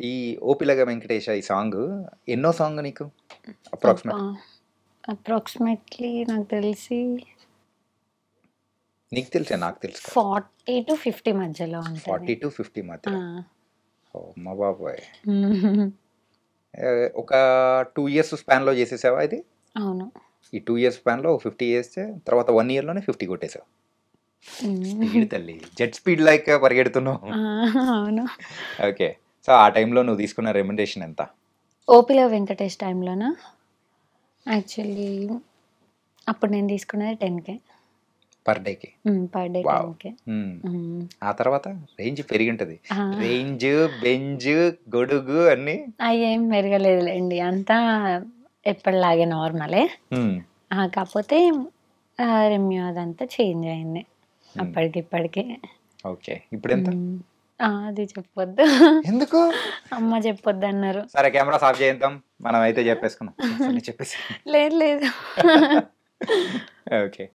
ఈ 'ఓపిలగ వెంకటేశ' ఈ సాంగ్ ఎన్నో సాంగ్ నీకు ఒక అప్రాక్సిమేట్? అప్రాక్సిమేట్లీ నాకు తెలిసి నీకు తెలుసా? నాకు తెలుసు కదా! 40-50 మధ్యలో ఉంటుంది. 40-50 మధ్యలో. అమ్మ బాబోయ్! ఒక 2 ఇయర్స్ స్పాన్‌లో చేసేసావా ఇది? అవును. ఈ 2 ఇయర్స్ స్పాన్‌లో 50 చేస్తే తర్వాత 1 ఇయర్‌లోనే 50 కొట్టేసావు. స్పీడ్ తల్లి. జెట్ స్పీడ్ లైక్ పరిగెడుతున్నావు. అవును. ఓకే. సో, ఆ టైంలో నువ్వు తీసుకున్న రెమ్యునరేషన్ ఎంత? ఓపిల వెంకటేష్ టైంలోనా? యాక్చువల్లీ అప్పుడు నేను తీసుకున్నది 10K. పర్ డేకి. Per day wow! 10K. ఆ తర్వాత రేంజ్ పెరిగింటది. రేంజ్, బెంజ్, గొడుగు అన్నీ అయ్యేం పెరగలేదులేండి. అంతా ఎప్పటిలాగే నార్మలే. కాకపోతే రెమ్యూ అదంతా చేంజ్ అయింది అప్పటికిప్పటికి. ఓకే. ఇప్పుడెంత? అది చెప్పొద్దు. ఎందుకు? అమ్మ చెప్పొద్దు అన్నారు. సరే కెమెరాస్ ఆఫ్ చేద్దాం. మనం అయితే చెప్పేసుకున్నాం. చెప్పేసి లేదు లేదు. ఓకే.